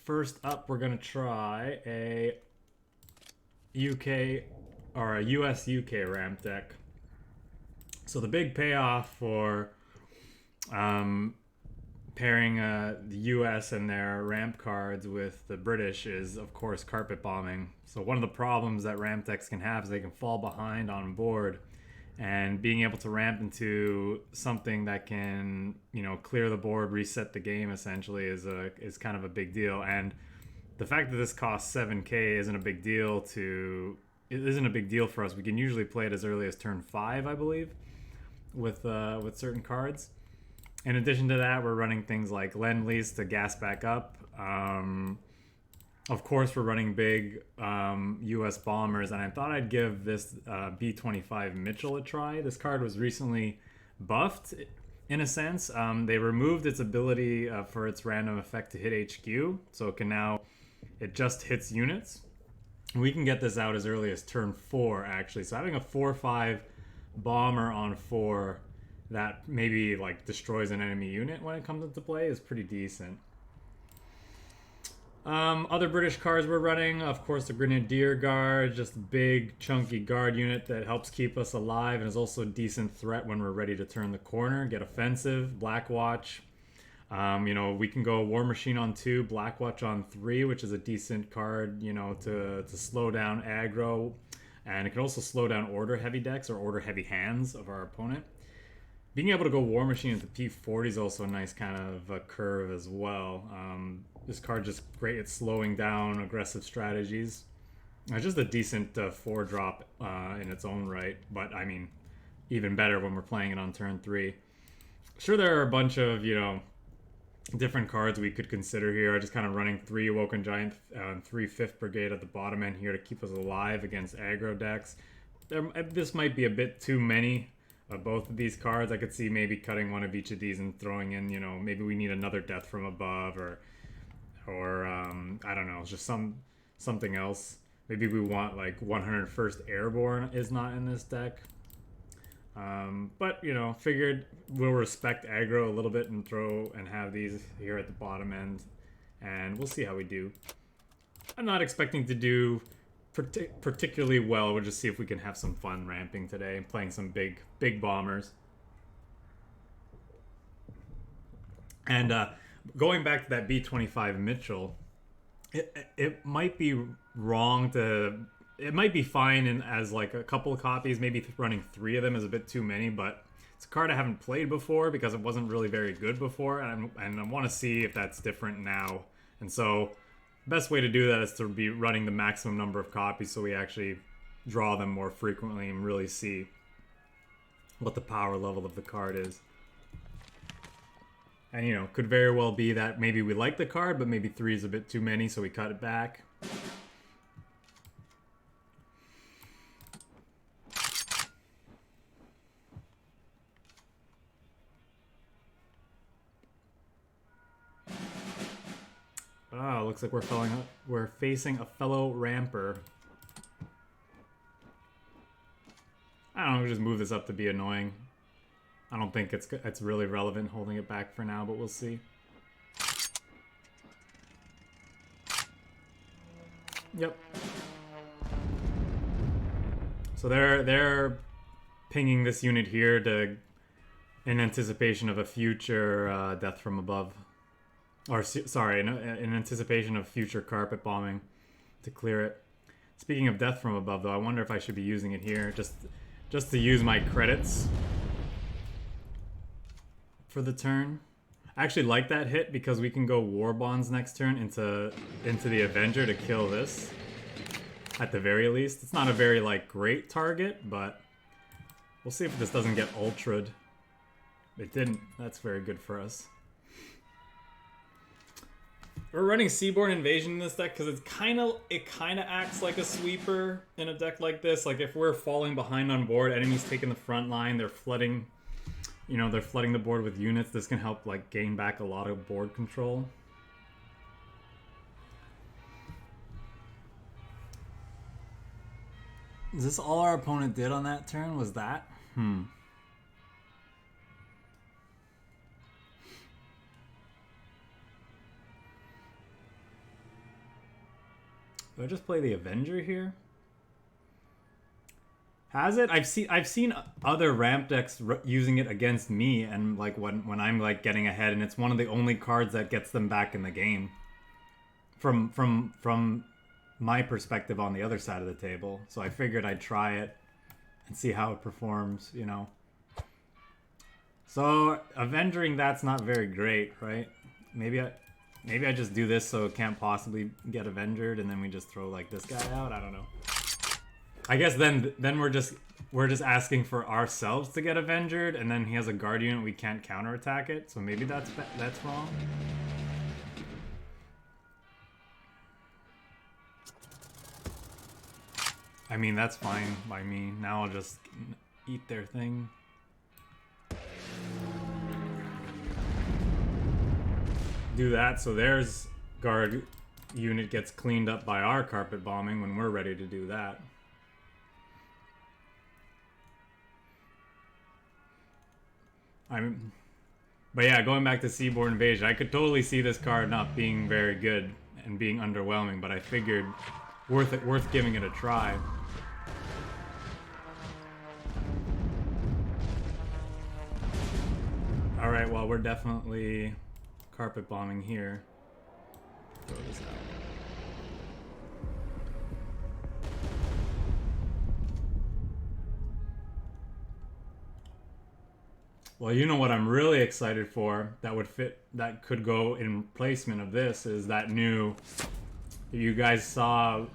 first up, we're gonna try a UK or a US UK ramp deck. So the big payoff for pairing the US and their ramp cards with the British is, of course, carpet bombing. So one of the problems that ramp decks can have is they can fall behind on board, and being able to ramp into something that can, you know, clear the board, reset the game essentially is kind of a big deal. And the fact that this costs 7k isn't a big deal for us. We can usually play it as early as turn 5, I believe, with certain cards. In addition to that, we're running things like Lend-Lease to gas back up. Of course, we're running big US bombers, and I thought I'd give this B-25 Mitchell a try. This card was recently buffed, in a sense. They removed its ability for its random effect to hit HQ, so it can now, it just hits units. We can get this out as early as turn 4, actually. So having a 4/5 bomber on 4 that maybe like destroys an enemy unit when it comes into play is pretty decent. Other British cards we're running, of course, the Grenadier Guards, just a big chunky guard unit that helps keep us alive and is also a decent threat when we're ready to turn the corner, get offensive. Blackwatch, you know, we can go War Machine on 2, Blackwatch on 3, which is a decent card, you know, to slow down aggro, and it can also slow down order heavy decks or order heavy hands of our opponent. Being able to go War Machine into P40 is also a nice kind of a curve as well. This card just great at slowing down aggressive strategies. It's just a decent 4-drop in its own right, but I mean, even better when we're playing it on turn 3. Sure, there are a bunch of, you know, different cards we could consider here. Just kind of running 3 Awoken Giant and 3 5th Brigade at the bottom end here to keep us alive against aggro decks. This might be a bit too many of both of these cards. I could see maybe cutting one of each of these and throwing in, you know, maybe we need another Death from Above, or I don't know, just something else. Maybe we want like 101st Airborne is not in this deck. But, you know, figured we'll respect aggro a little bit and throw and have these here at the bottom end, and we'll see how we do. I'm not expecting to do particularly well. We'll just see if we can have some fun ramping today and playing some big bombers. And going back to that B-25 Mitchell, it might be wrong to, it might be fine in as like a couple of copies. Maybe running 3 of them is a bit too many, but it's a card I haven't played before because it wasn't really very good before, and I want to see if that's different now. And so best way to do that is to be running the maximum number of copies so we actually draw them more frequently and really see what the power level of the card is. And, you know, could very well be that maybe we like the card, but maybe 3 is a bit too many, so we cut it back. Oh, looks like we're facing a fellow ramper. I don't know, we'll just move this up to be annoying. I don't think it's really relevant holding it back for now, but we'll see. Yep. So they're pinging this unit here to in anticipation of a future Death from Above. Or, sorry, in anticipation of future carpet bombing to clear it. Speaking of Death from Above, though, I wonder if I should be using it here just to use my credits for the turn. I actually like that hit because we can go War Bonds next turn into the Avenger to kill this. At the very least. It's not a very, like, great target, but we'll see if this doesn't get ultra'd. It didn't. That's very good for us. We're running Seaborne Invasion in this deck because it kind of acts like a sweeper in a deck like this. Like if we're falling behind on board, enemies taking the front line, they're flooding, you know, they're flooding the board with units. This can help like gain back a lot of board control. Is this all our opponent did on that turn? Was that? Do I just play the Avenger here? Has it? I've seen other ramp decks using it against me, and like when I'm like getting ahead, and it's one of the only cards that gets them back in the game. From my perspective on the other side of the table, so I figured I'd try it and see how it performs, you know. So Avengering that's not very great, right? Maybe I just do this so it can't possibly get Avengered, and then we just throw like this guy out. I don't know. I guess then we're just asking for ourselves to get Avengered, and then he has a guard unit, we can't counterattack it. So maybe that's wrong. I mean, that's fine by me. Now I'll just eat their thing. Do that so theirs guard unit gets cleaned up by our carpet bombing when we're ready to do that. But yeah, going back to Seaborne Invasion, I could totally see this card not being very good and being underwhelming, but I figured worth giving it a try. Alright, well, we're definitely carpet bombing here. Throw this out. Well, you know what I'm really excited for that would fit, that could go in placement of this, is that new, you guys saw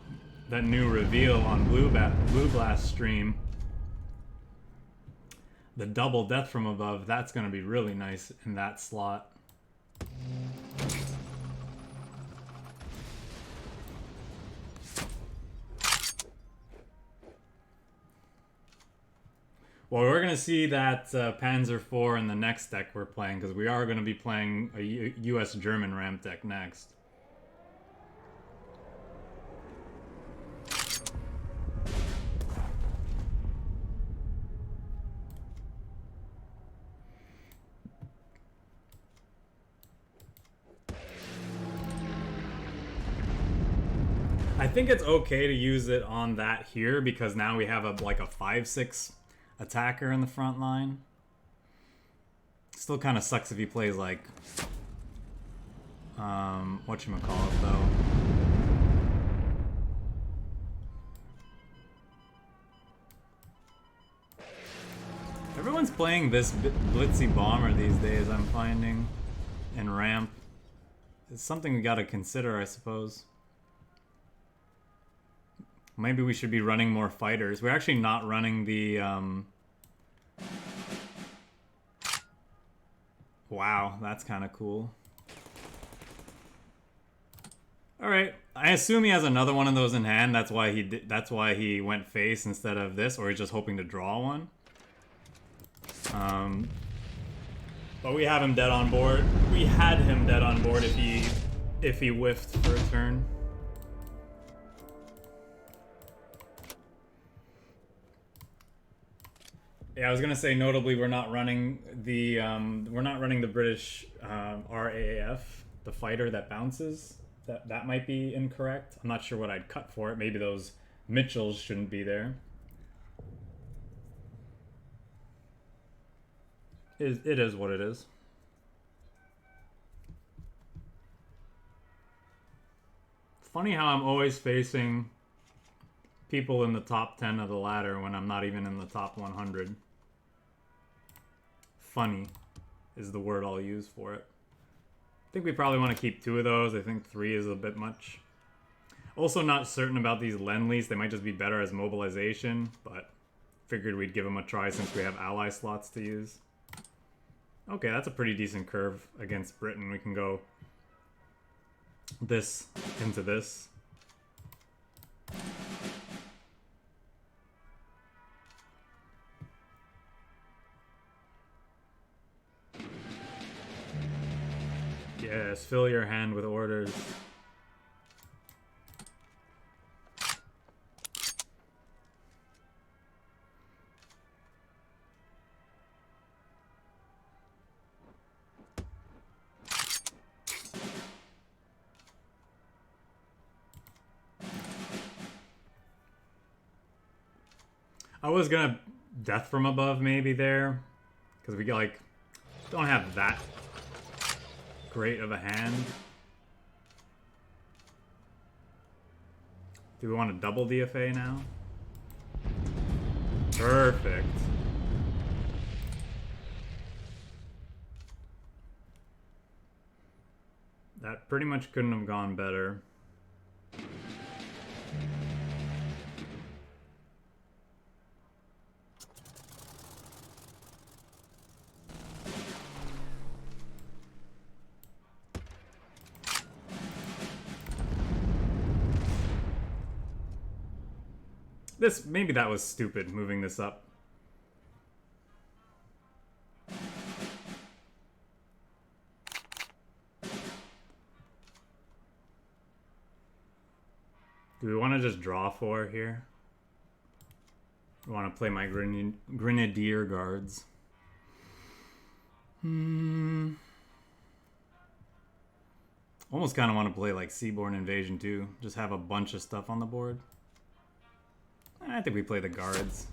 that new reveal on Blue Blast stream. The double death from above, that's going to be really nice in that slot. Well, we're going to see that Panzer IV in the next deck we're playing, because we are going to be playing a US-German ramp deck next. I think it's okay to use it on that here, because now we have like a 5/6 attacker in the front line. Still kind of sucks if he plays like whatchamacallit though. Everyone's playing this blitzy bomber these days, I'm finding, in ramp. It's something we gotta consider, I suppose. Maybe we should be running more fighters. We're actually not running the, Wow, that's kind of cool. Alright, I assume he has another one of those in hand. That's why he went face instead of this, or he's just hoping to draw one. But we have him dead on board. We had him dead on board if he whiffed for a turn. Yeah, I was gonna say, notably, we're not running the British RAAF, the fighter that bounces. That might be incorrect. I'm not sure what I'd cut for it. Maybe those Mitchells shouldn't be there. It is what it is. Funny how I'm always facing people in the top 10 of the ladder when I'm not even in the top 100. Funny is the word I'll use for it. I think we probably want to keep 2 of those. I think 3 is a bit much. Also not certain about these Lend-Lease. They might just be better as mobilization, but figured we'd give them a try since we have ally slots to use. Okay, that's a pretty decent curve against Britain. We can go this into this. Yes, fill your hand with orders. I was gonna death from above maybe there, because we like don't have that great of a hand. Do we want to double DFA now? Perfect. That pretty much couldn't have gone better. Maybe that was stupid, moving this up. Do we want to just draw 4 here? I want to play my Grenadier Guards. Almost kind of want to play like Seaborne Invasion too. Just have a bunch of stuff on the board. I think we play the Guards.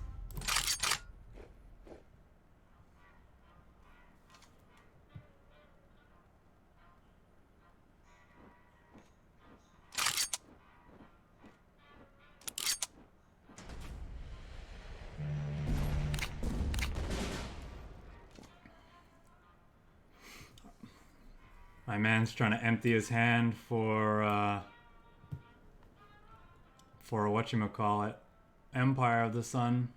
My man's trying to empty his hand for whatchamacallit, Empire of the Sun.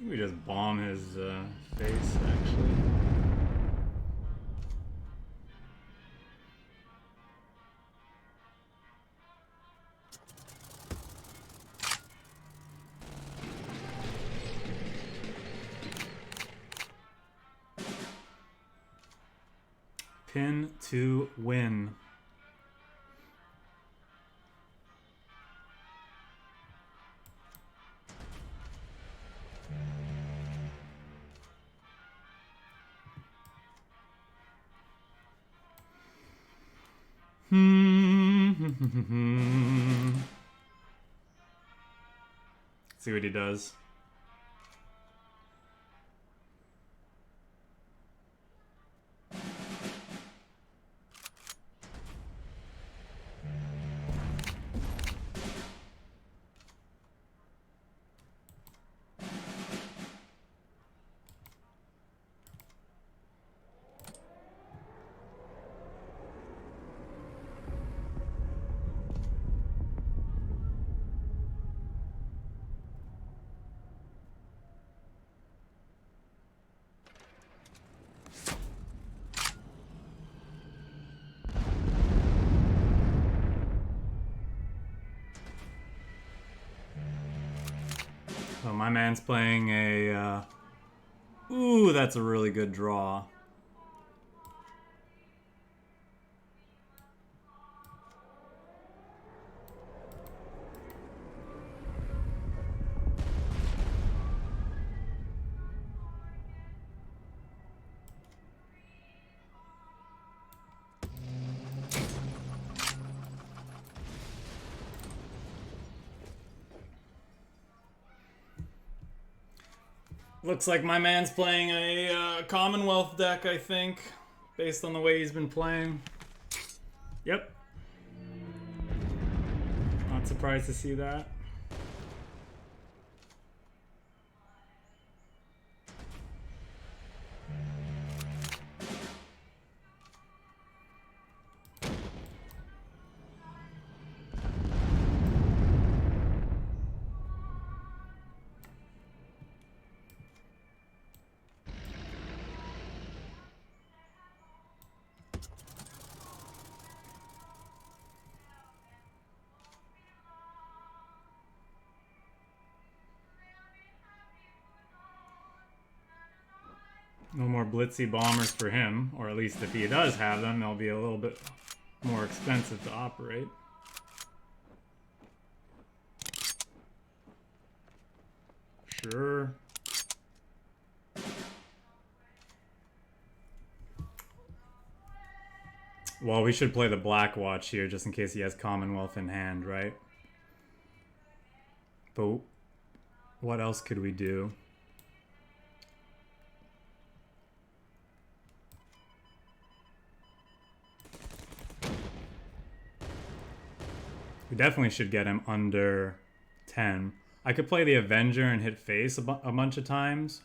We just bomb his face, actually. Pin to win. See what he does. So my man's playing a, ooh, that's a really good draw. Looks like my man's playing a Commonwealth deck, I think, based on the way he's been playing. Yep. Not surprised to see that. No more blitzy bombers for him, or at least if he does have them, they'll be a little bit more expensive to operate. Sure. Well, we should play the Black Watch here just in case he has Commonwealth in hand, right? But what else could we do? We definitely should get him under 10. I could play the Avenger and hit face a bunch of times.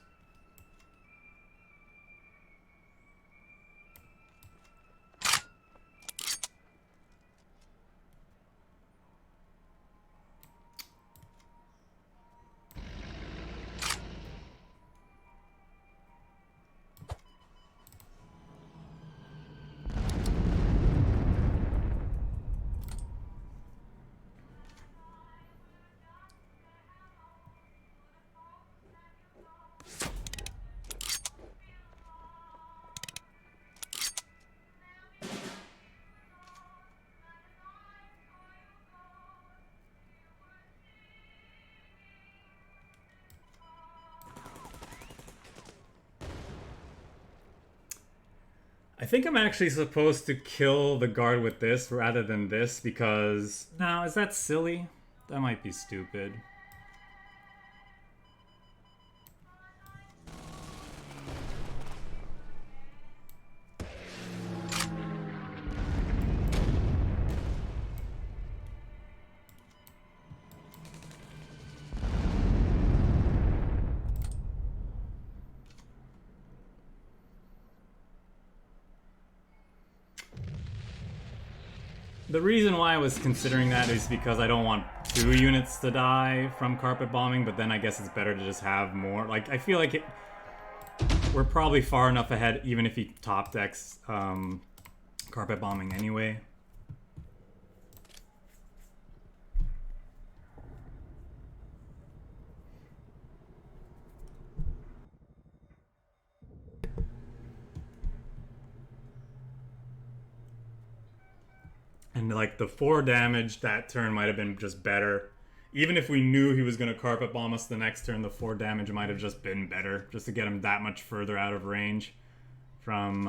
I think I'm actually supposed to kill the guard with this rather than this because... No, is that silly? That might be stupid. The reason why I was considering that is because I don't want 2 units to die from carpet bombing, but then I guess it's better to just have more. Like, I feel like we're probably far enough ahead, even if he top decks carpet bombing anyway. And like the 4 damage that turn might have been just better. Even if we knew he was going to carpet bomb us the next turn, the 4 damage might have just been better. Just to get him that much further out of range from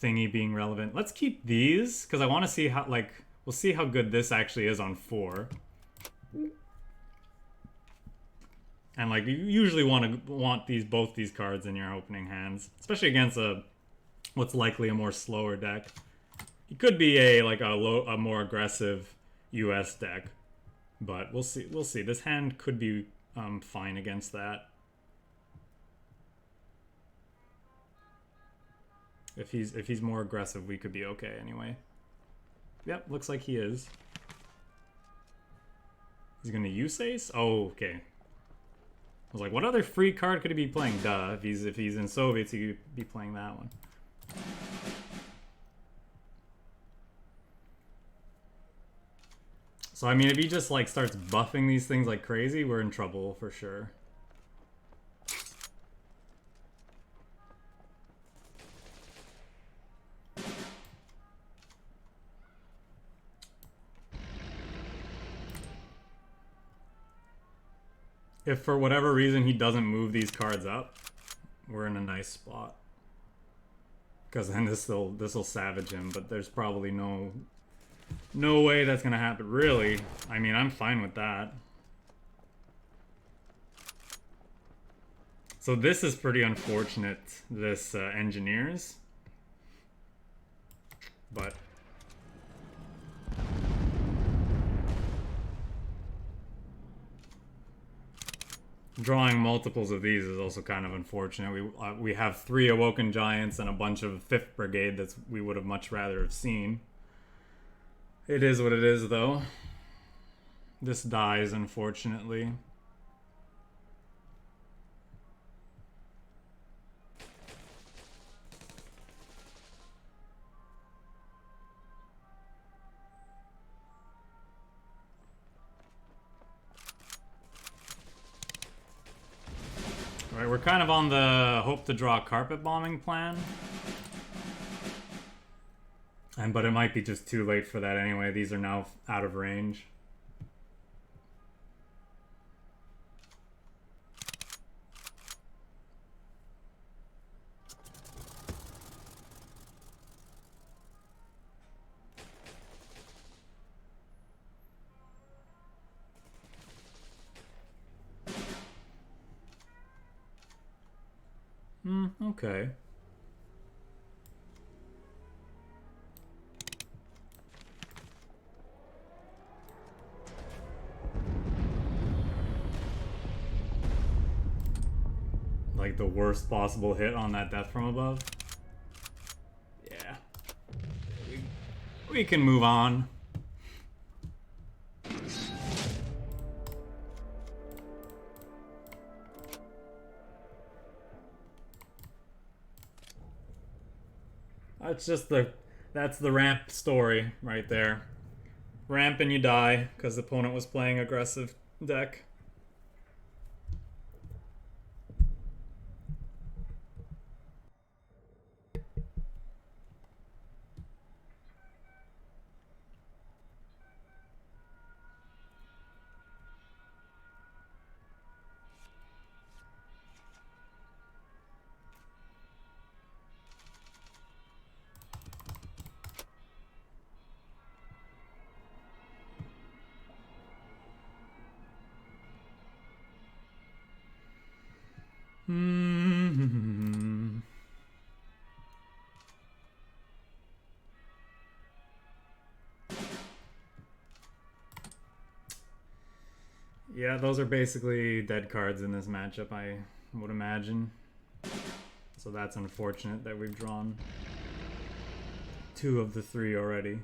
thingy being relevant. Let's keep these, because I want to see how, like, we'll see how good this actually is on 4. And like, you usually want both these cards in your opening hands. Especially against what's likely a more slower deck. It could be a more aggressive US deck, but we'll see. We'll see. This hand could be fine against that. If he's more aggressive, we could be okay anyway. Yep, looks like he is. He's gonna use ace? Oh, okay. I was like, what other free card could he be playing? Duh. If he's in Soviets, he could be playing that one. So, I mean, if he just, like, starts buffing these things like crazy, we're in trouble for sure. If for whatever reason he doesn't move these cards up, we're in a nice spot. Because then this'll savage him, but there's probably no way that's gonna happen, really. I mean, I'm fine with that. So this is pretty unfortunate, this engineers. But drawing multiples of these is also kind of unfortunate. We have 3 Awoken Giants and a bunch of 5th Brigade that we would have much rather have seen. It is what it is, though. This dies, unfortunately. All right, we're kind of on the hope to draw carpet bombing plan. But it might be just too late for that anyway. These are now out of range. Okay. Like the worst possible hit on that death from above. Yeah. We can move on. That's the ramp story right there. Ramp and you die because the opponent was playing aggressive deck. Yeah, those are basically dead cards in this matchup, I would imagine. So that's unfortunate that we've drawn 2 of the 3 already.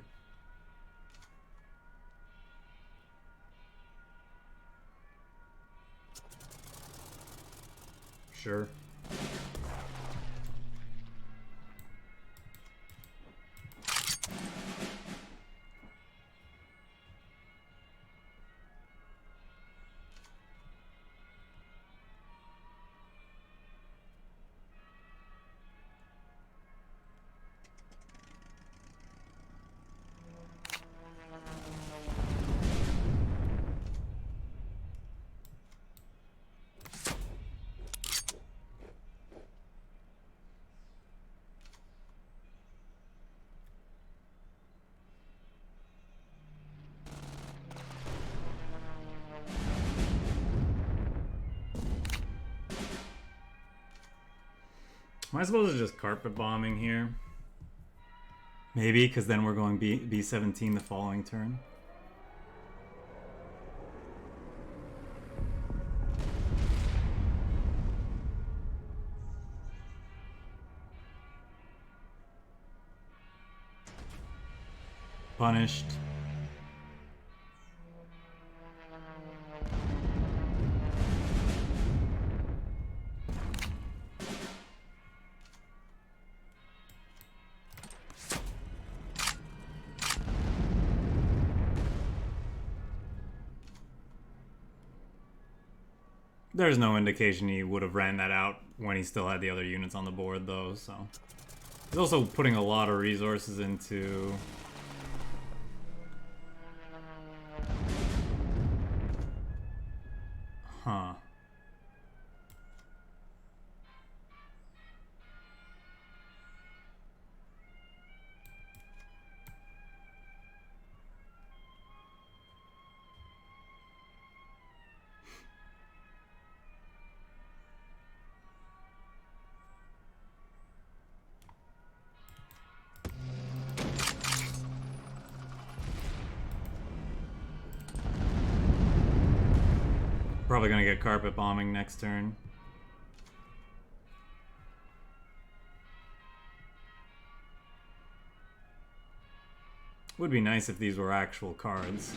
Sure. Am I supposed to just carpet bombing here? Maybe, because then we're going B17 the following turn. Punished. There's no indication he would have ran that out when he still had the other units on the board, though, so... He's also putting a lot of resources into... Huh. Probably gonna get carpet bombing next turn. Would be nice if these were actual cards.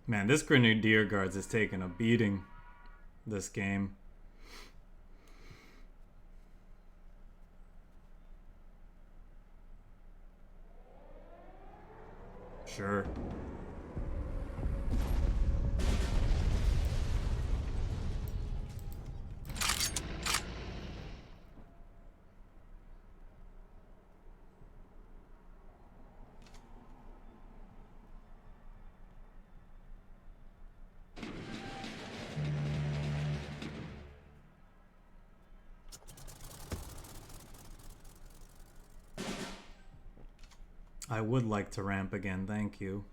Man, this Grenadier Guards has taken a beating this game. Sure. I would like to ramp again, thank you.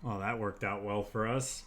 Oh, that worked out well for us.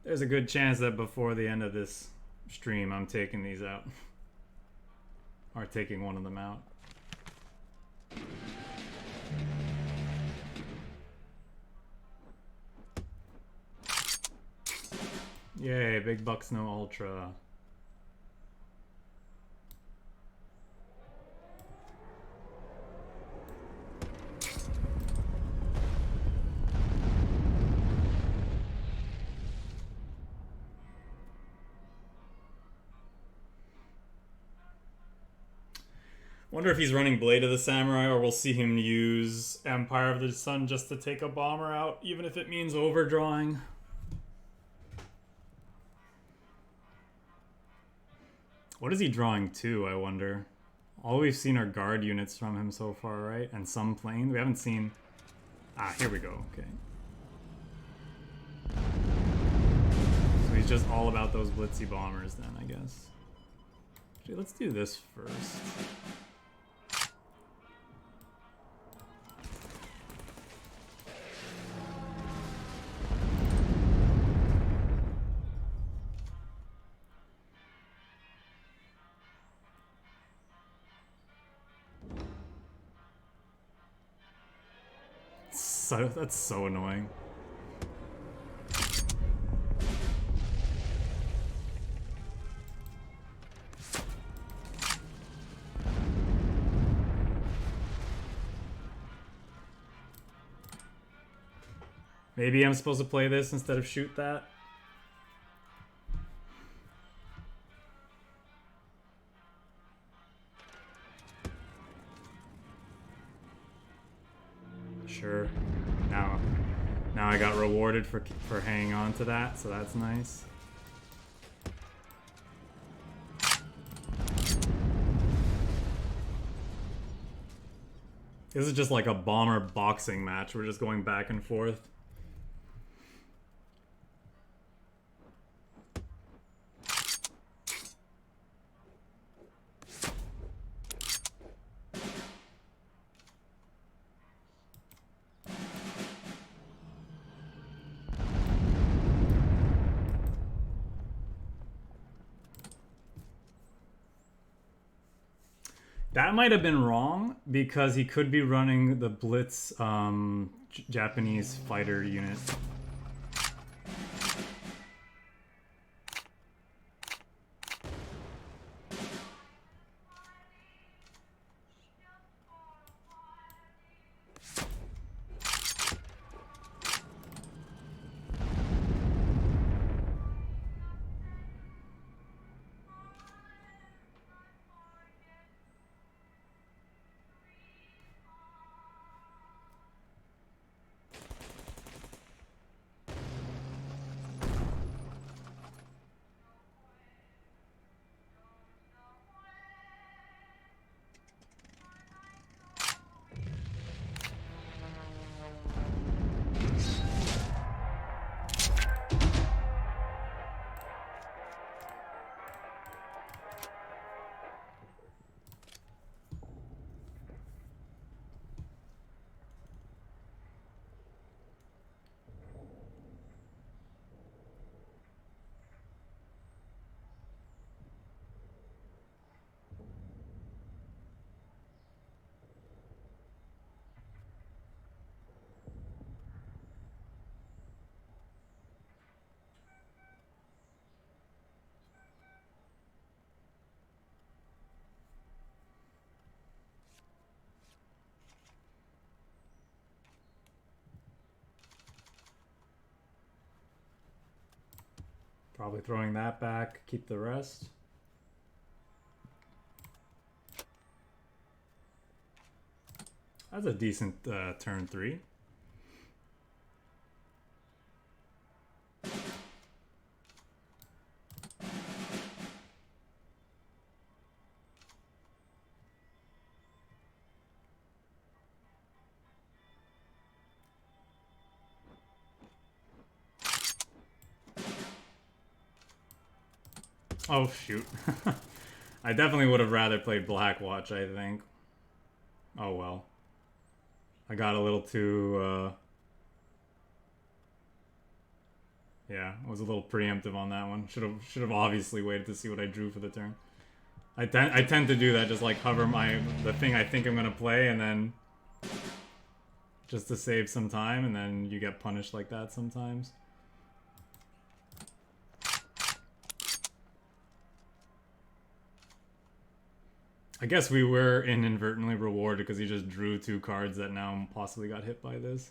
There's a good chance that before the end of this stream, I'm taking these out. Or taking one of them out. Yay, big bucks no ultra. Wonder if he's running Blade of the Samurai, or we'll see him use Empire of the Sun just to take a bomber out, even if it means overdrawing. What is he drawing to, I wonder? All we've seen are guard units from him so far, right? And some plane. We haven't seen... Ah, here we go. Okay. So he's just all about those blitzy bombers then, I guess. Actually, let's do this first. That's so annoying. Maybe I'm supposed to play this instead of shoot that. Sure. Now I got rewarded for hanging on to that, so that's nice. This is just like a bomber boxing match. We're just going back and forth. That might have been wrong, because he could be running the Blitz Japanese fighter unit. Probably throwing that back, keep the rest. That's a decent turn 3. Oh, shoot. I definitely would have rather played Blackwatch, I think. Oh, well. I got a little too, yeah, I was a little preemptive on that one. Should have obviously waited to see what I drew for the turn. I tend to do that, just like hover the thing I think I'm gonna play, and then just to save some time, and then you get punished like that sometimes. I guess we were inadvertently rewarded because he just drew 2 cards that now possibly got hit by this.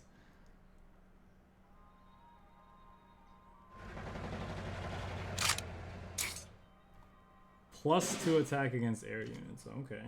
+2 attack against air units, okay.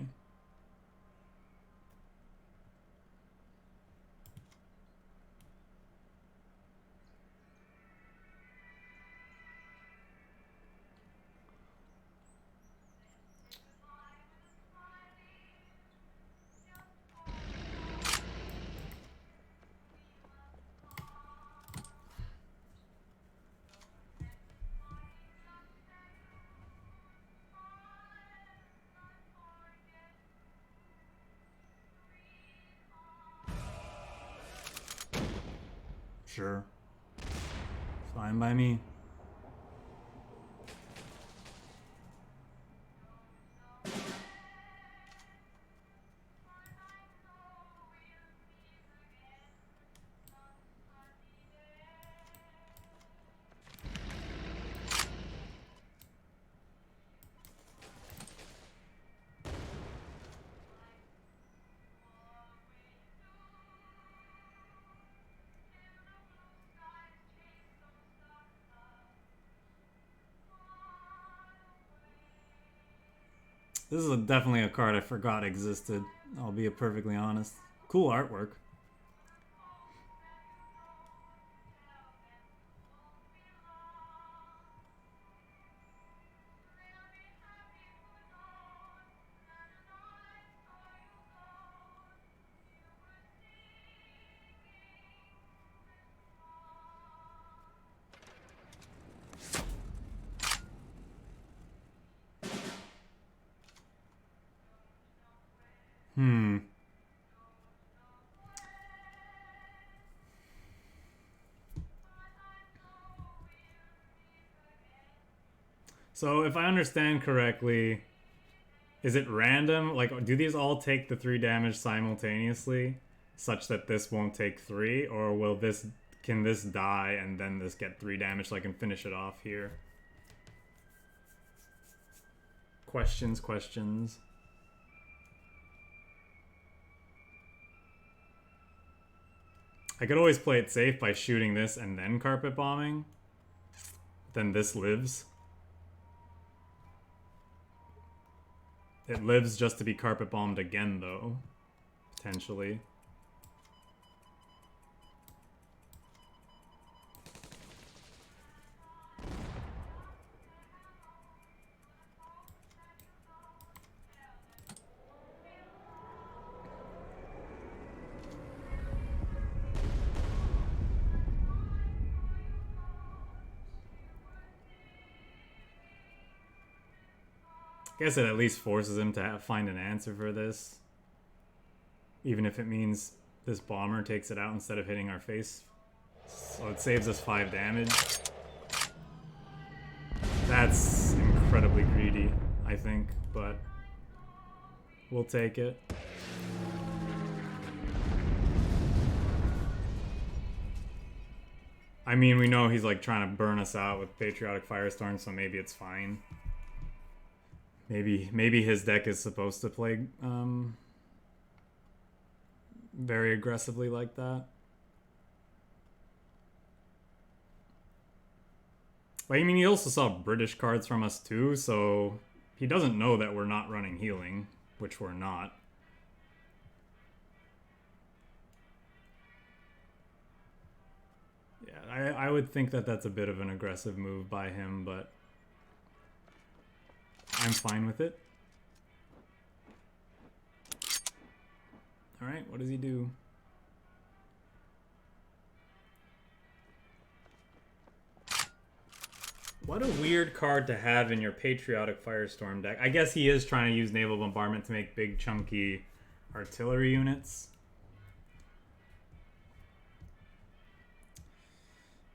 Sure. Fine by me. This is definitely a card I forgot existed. I'll be perfectly honest. Cool artwork. So if I understand correctly, is it random? Like, do these all take the 3 damage simultaneously, such that this won't take 3, or can this die and then this get 3 damage so I can finish it off here? Questions. I could always play it safe by shooting this and then carpet bombing. Then this lives. It lives just to be carpet bombed again, though. Potentially. I guess it at least forces him to find an answer for this. Even if it means this bomber takes it out instead of hitting our face. So it saves us 5 damage. That's incredibly greedy, I think, but we'll take it. I mean, we know he's like trying to burn us out with Patriotic Firestorm, so maybe it's fine. Maybe his deck is supposed to play very aggressively like that. But I mean, he also saw British cards from us too, so he doesn't know that we're not running healing, which we're not. Yeah, I would think that that's a bit of an aggressive move by him, but I'm fine with it. Alright, what does he do? What a weird card to have in your Patriotic Firestorm deck. I guess he is trying to use Naval Bombardment to make big, chunky artillery units.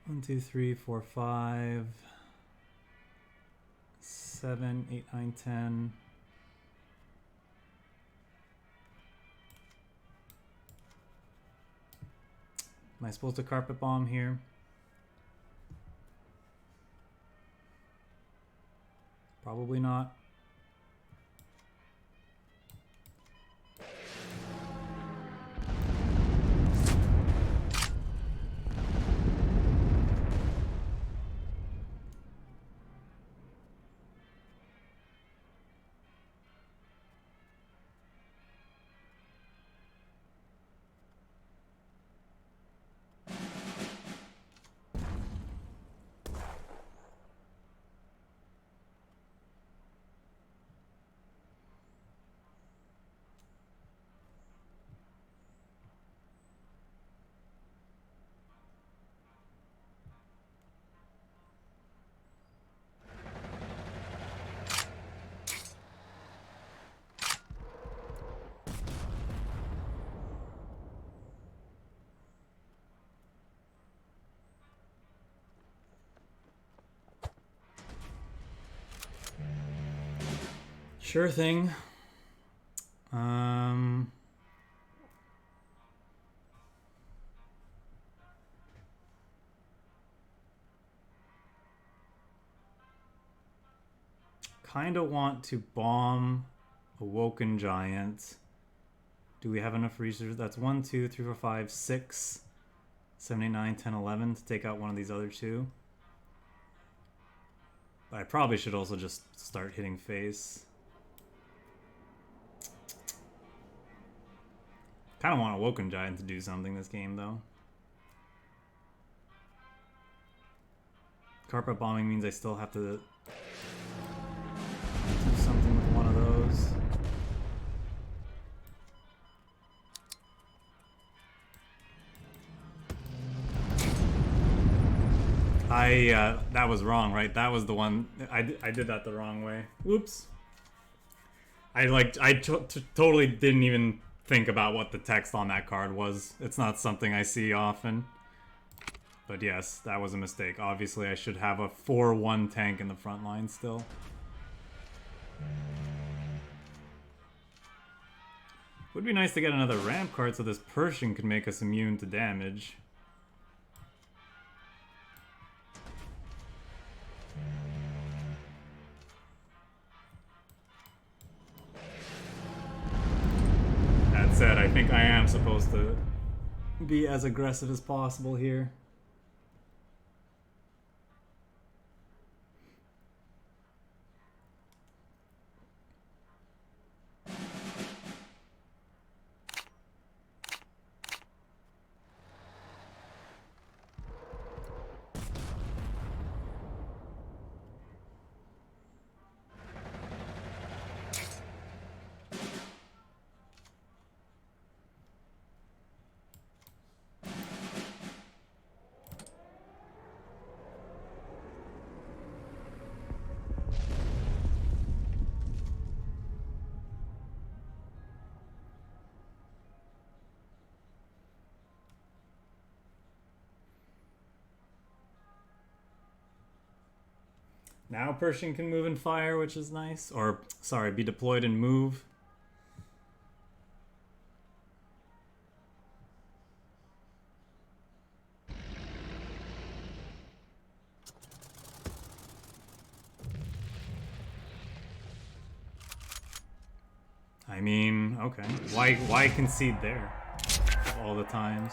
1, 2, 3, 4, 5, 7, 8, 9, 10. Am I supposed to carpet bomb here? Probably not. Sure thing. Kind of want to bomb Awoken Giant. Do we have enough resources? That's 1, 2, 3, 4, 5, 6, 7, 8, 9, 10, 11 to take out one of these other two. But I probably should also just start hitting face. Kind of want Awoken Giant to do something this game, though. Carpet bombing means I still have to do something with one of those. That was wrong, right? That was the one. I did that the wrong way. Whoops. I totally didn't even think about what the text on that card was. It's not something I see often. But yes, that was a mistake. Obviously, I should have a 4-1 tank in the front line still. Would be nice to get another ramp card so this Pershing could make us immune to damage. That said, I think I am supposed to be as aggressive as possible here. Now Pershing can move and fire, which is nice. Or, sorry, be deployed and move. I mean, okay. Why concede there? All the times.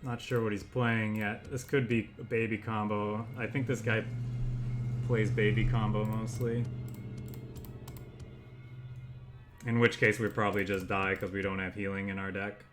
Not sure what he's playing yet. This could be a baby combo. I think this guy plays baby combo mostly. In which case we probably just die because we don't have healing in our deck.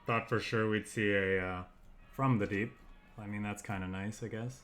Thought for sure we'd see a from the deep. I mean, that's kind of nice, I guess.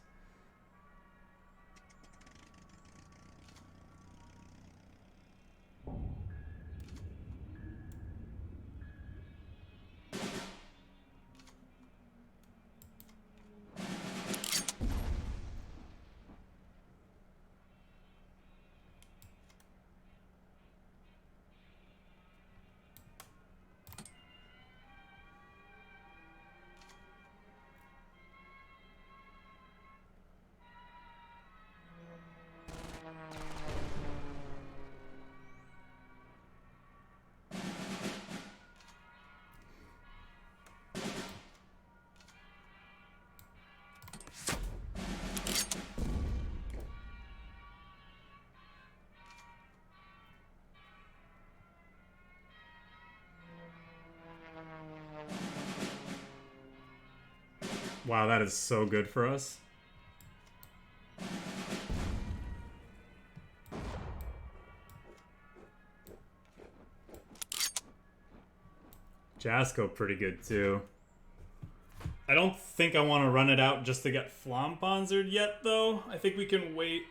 Wow, that is so good for us. JASCO pretty good too. I don't think I want to run it out just to get Flampanzered yet though. I think we can wait.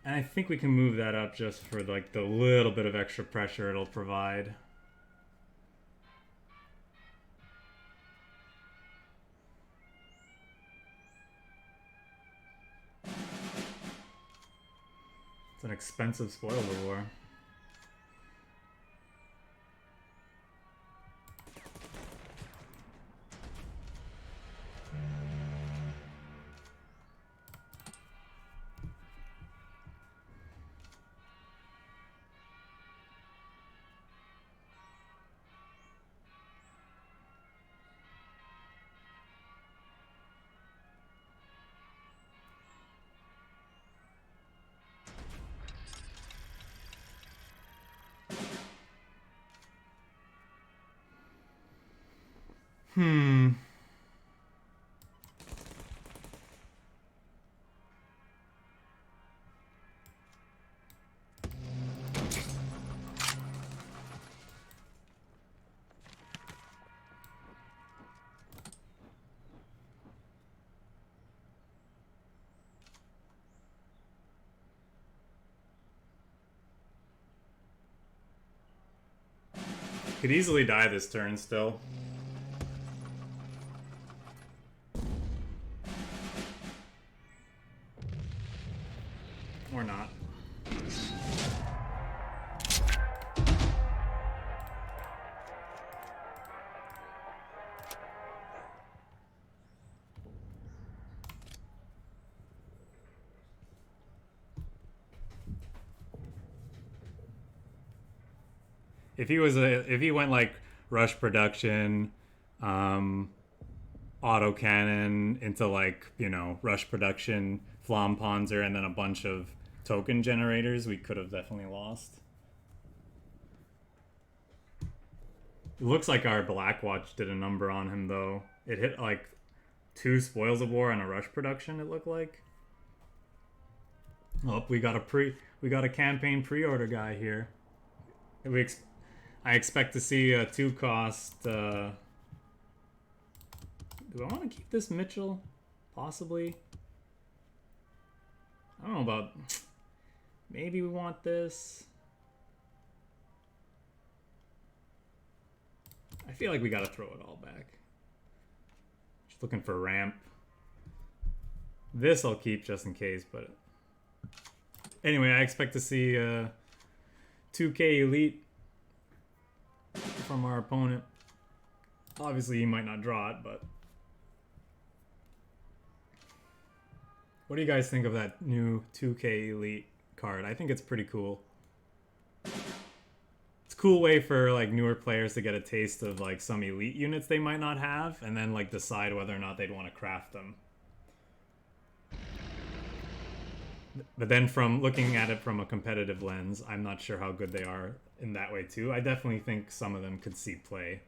And I think we can move that up just for like the little bit of extra pressure it'll provide. It's an expensive spoil of war. Could easily die this turn still. Or not. If he went like rush production, autocannon into like, you know, rush production, Flampanzer, and then a bunch of token generators, we could have definitely lost. It looks like our Blackwatch did a number on him though. It hit like 2 spoils of war and a rush production, it looked like. Oh, we got a campaign pre-order guy here. I expect to see a 2-cost. Do I want to keep this Mitchell? Possibly. I don't know about. Maybe we want this. I feel like we gotta throw it all back. Just looking for ramp. This I'll keep just in case, but Anyway, I expect to see 2K Elite from our opponent. Obviously, he might not draw it, but... What do you guys think of that new 2K Elite card? I think it's pretty cool. It's a cool way for like newer players to get a taste of like some elite units they might not have, and then like decide whether or not they'd want to craft them. But then from looking at it from a competitive lens, I'm not sure how good they are in that way too. I definitely think some of them could see play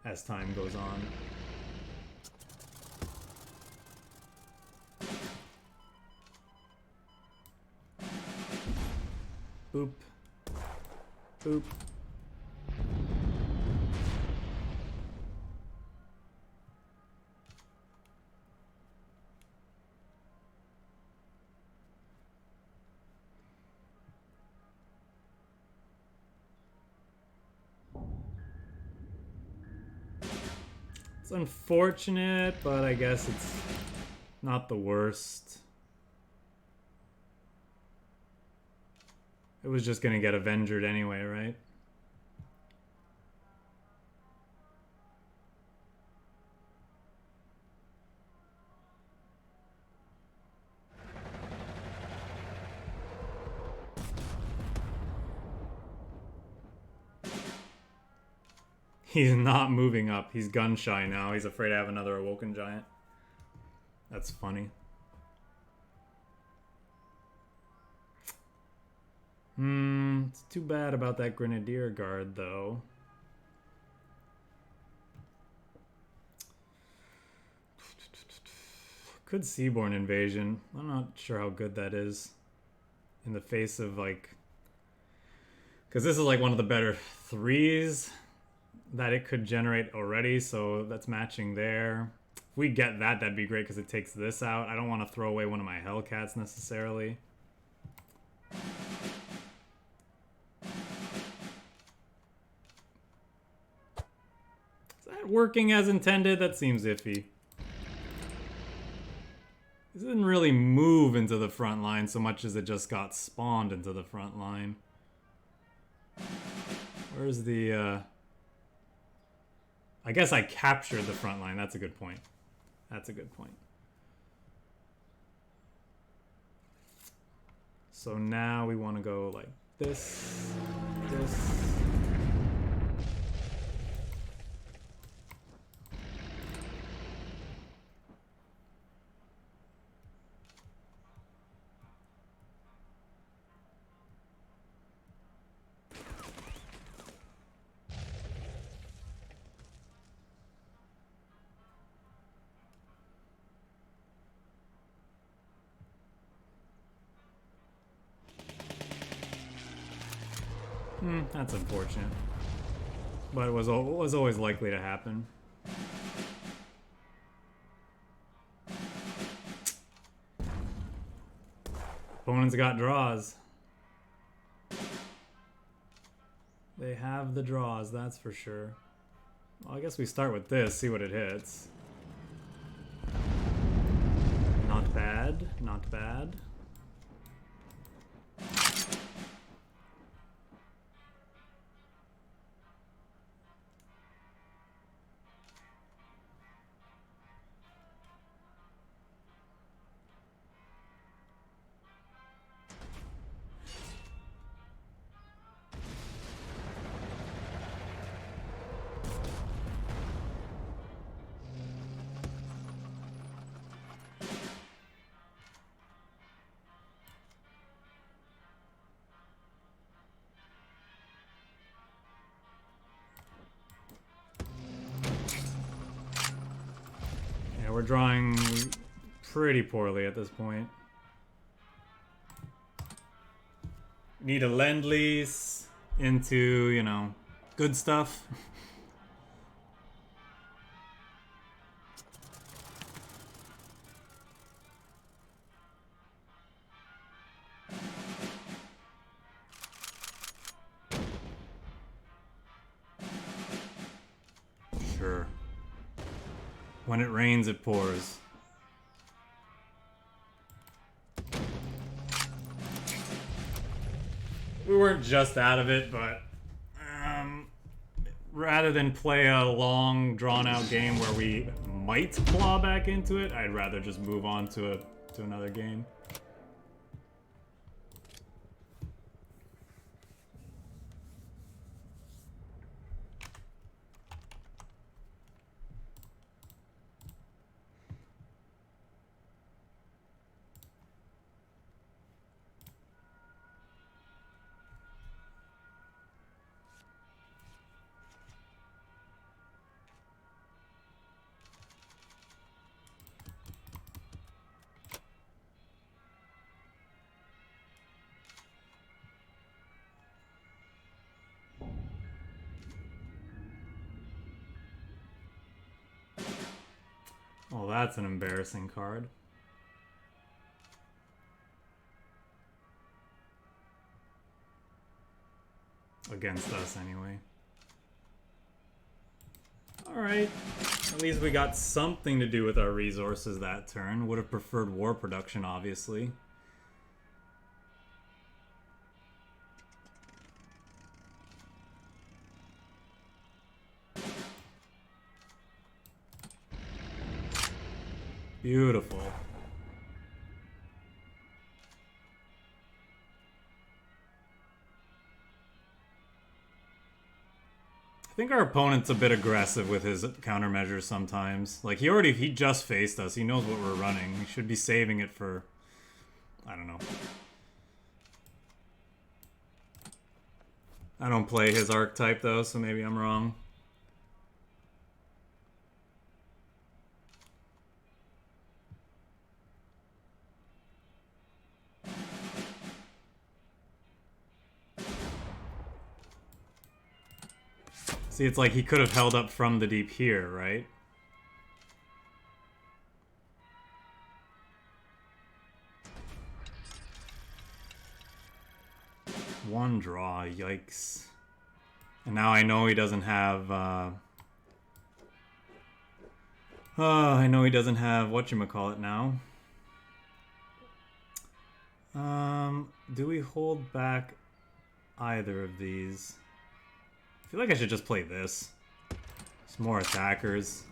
as time goes on. Boop. Boop. It's unfortunate, but I guess it's not the worst. It was just gonna get Avengered anyway, right? He's not moving up. He's gun shy now. He's afraid to have another Awoken Giant. That's funny. It's too bad about that Grenadier Guard, though. Could Seaborne Invasion. I'm not sure how good that is in the face of, like... Because this is, like, one of the better threes that it could generate already, so that's matching there. If we get that, that'd be great because it takes this out. I don't want to throw away one of my Hellcats necessarily. Working as intended? That seems iffy. It didn't really move into the front line so much as it just got spawned into the front line. Where's the, I guess I captured the front line. That's a good point. That's a good point. So now we want to go like this, this. That's unfortunate. But it was always likely to happen. Opponents got draws. They have the draws, that's for sure. Well, I guess we start with this, see what it hits. Not bad, not bad. We're drawing pretty poorly at this point. Need a lend-lease into, you know, good stuff. Sure. When it rains, it pours. weren't just out of it, but rather than play a long, drawn-out game where we might claw back into it, I'd rather just move on to another game. Oh, that's an embarrassing card. Against us, anyway. Alright. At least we got something to do with our resources that turn. Would have preferred war production, obviously. Beautiful. I think our opponent's a bit aggressive with his countermeasures sometimes. Like, he just faced us. He knows what we're running. He should be saving it for... I don't know. I don't play his archetype, though, so maybe I'm wrong. See, it's like he could have held up from the deep here, right? One draw, yikes. And now I know he doesn't have, I know he doesn't have whatchamacallit now. Do we hold back either of these? I feel like I should just play this. Some more attackers.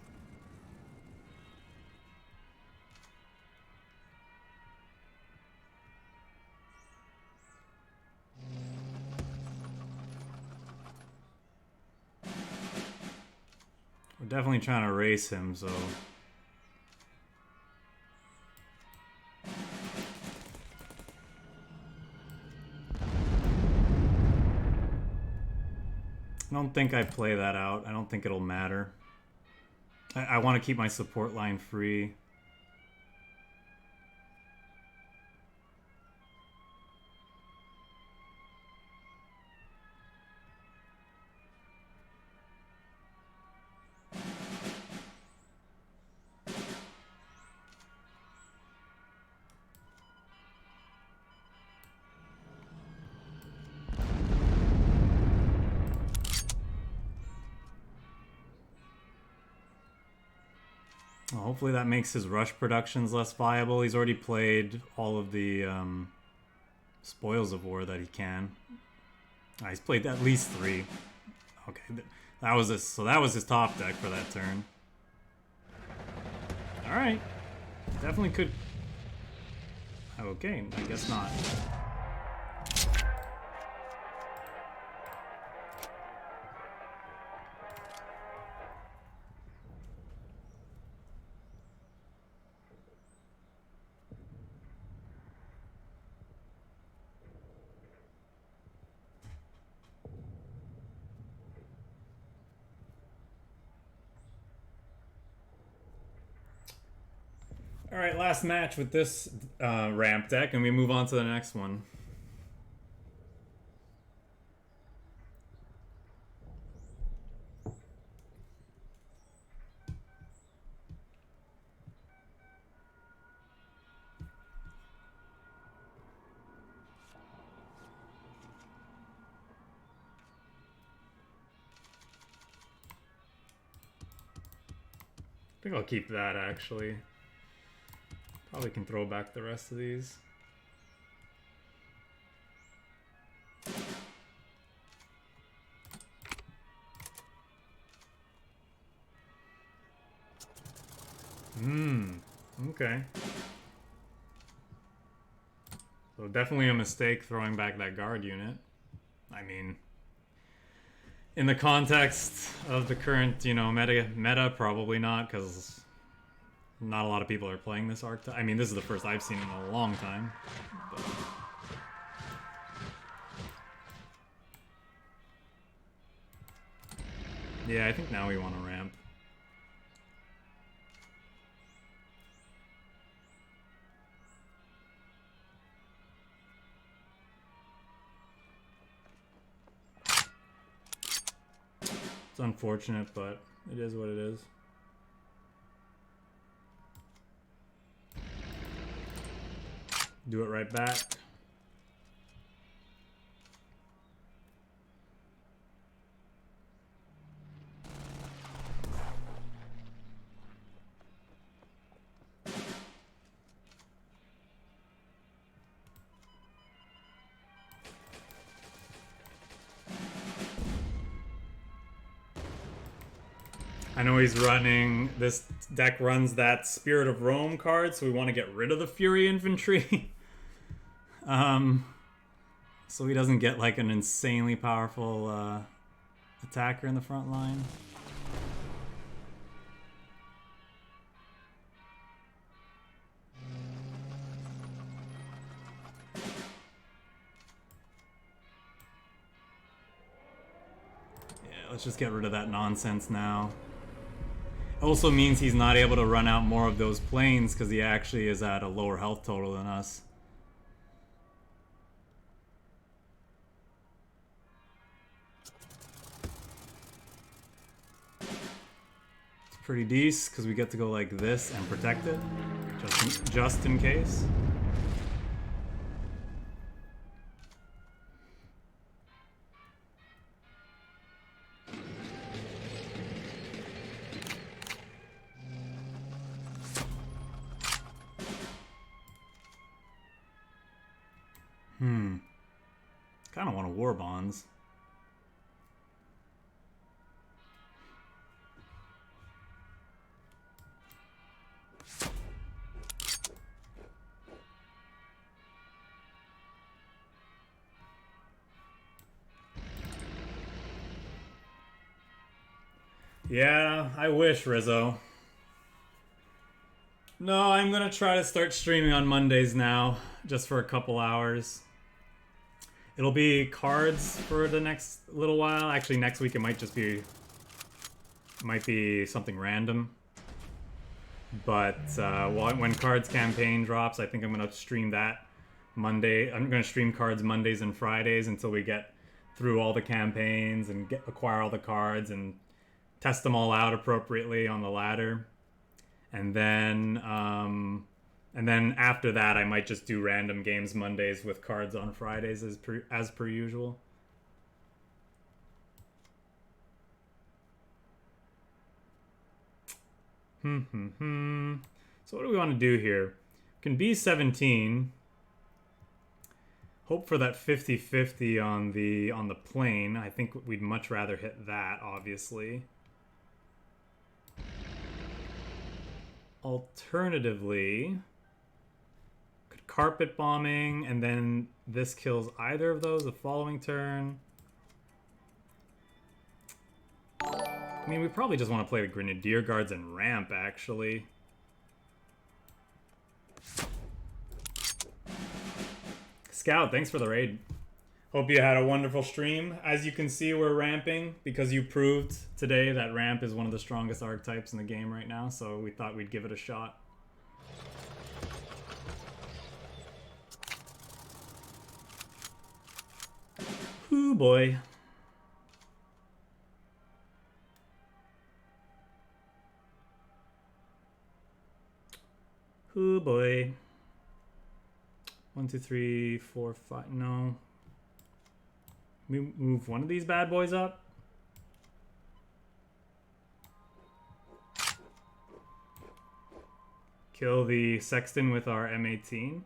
We're definitely trying to race him, so... I don't think I play that out. I don't think it'll matter. I want to keep my support line free. Well, hopefully that makes his rush productions less viable. He's already played all of the spoils of war that he can. He's played at least 3. Okay, that was this. So that was his top deck for that turn. All right, definitely could. Okay, I guess not. Alright, last match with this ramp deck, and we move on to the next one. I think I'll keep that, actually. Probably can throw back the rest of these. Okay. So definitely a mistake throwing back that guard unit. I mean, in the context of the current, you know, meta probably not, because not a lot of people are playing this archetype. I mean, this is the first I've seen in a long time. But... yeah, I think now we want to ramp. It's unfortunate, but it is what it is. Do it right back. I know he's running, this deck runs that Spirit of Rome card, so we want to get rid of the Fury Infantry. So he doesn't get like an insanely powerful attacker in the front line. Yeah, let's just get rid of that nonsense now. Also means he's not able to run out more of those planes because he actually is at a lower health total than us. It's pretty decent because we get to go like this and protect it, just in case. Kind of want a war bonds. Yeah, I wish, Rizzo. No, I'm gonna try to start streaming on Mondays now, just for a couple hours. It'll be cards for the next little while. Actually, next week it might just be... might be something random. But when Cards campaign drops, I think I'm going to stream that Monday. I'm going to stream Cards Mondays and Fridays until we get through all the campaigns and acquire all the cards and test them all out appropriately on the ladder. And then after that, I might just do random games Mondays with cards on Fridays as per usual. So what do we want to do here? Can be 17. Hope for that 50-50 on the plane. I think we'd much rather hit that, obviously. Alternatively, could carpet bombing, and then this kills either of those the following turn. I mean, we probably just want to play the Grenadier Guards and ramp, actually. Scout, thanks for the raid. Hope you had a wonderful stream. As you can see, we're ramping because you proved today that ramp is one of the strongest archetypes in the game right now, so we thought we'd give it a shot. Ooh, boy. Ooh, boy. 1, 2, 3, 4, 5. No. We move one of these bad boys up. Kill the Sexton with our M18.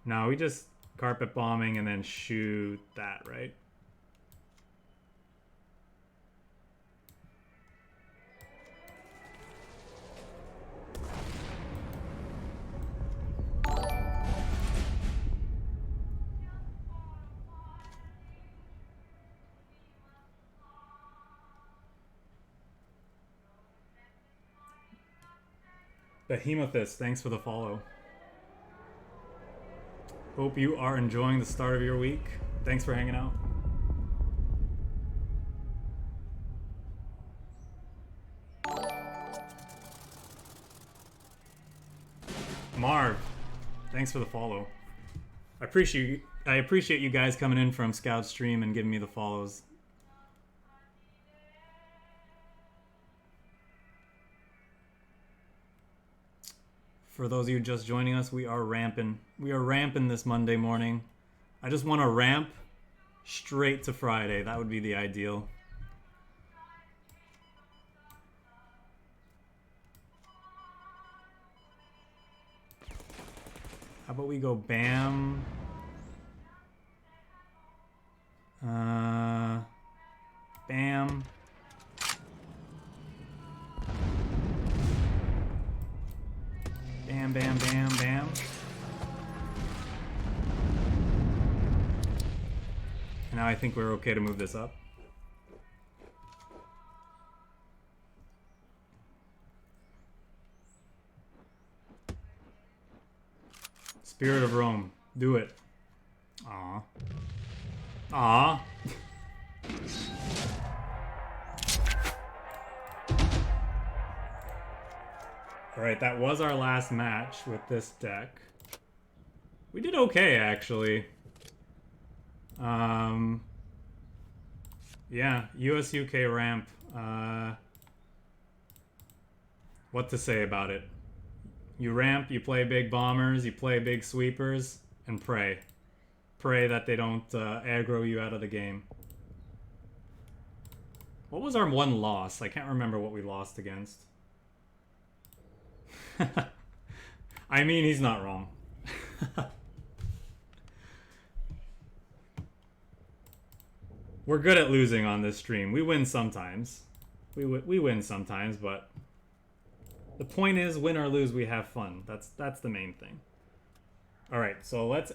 No, we just carpet bombing and then shoot that, right? Behemothus, thanks for the follow. Hope you are enjoying the start of your week. Thanks for hanging out. Marv, thanks for the follow. I appreciate you guys coming in from Scout Stream and giving me the follows. For those of you just joining us, we are ramping. We are ramping this Monday morning. I just want to ramp straight to Friday. That would be the ideal. How about we go bam? Bam. Bam, bam, bam, bam. And now I think we're okay to move this up. Spirit of Rome. Do it. Aw. Aw. Alright, that was our last match with this deck. We did okay, actually. Yeah, US-UK ramp. What to say about it? You ramp, you play big bombers, you play big sweepers, and pray. Pray that they don't aggro you out of the game. What was our one loss? I can't remember what we lost against. I mean, he's not wrong. We're good at losing on this stream. We win sometimes. We win sometimes, but the point is, win or lose, we have fun. That's the main thing. All right, so let's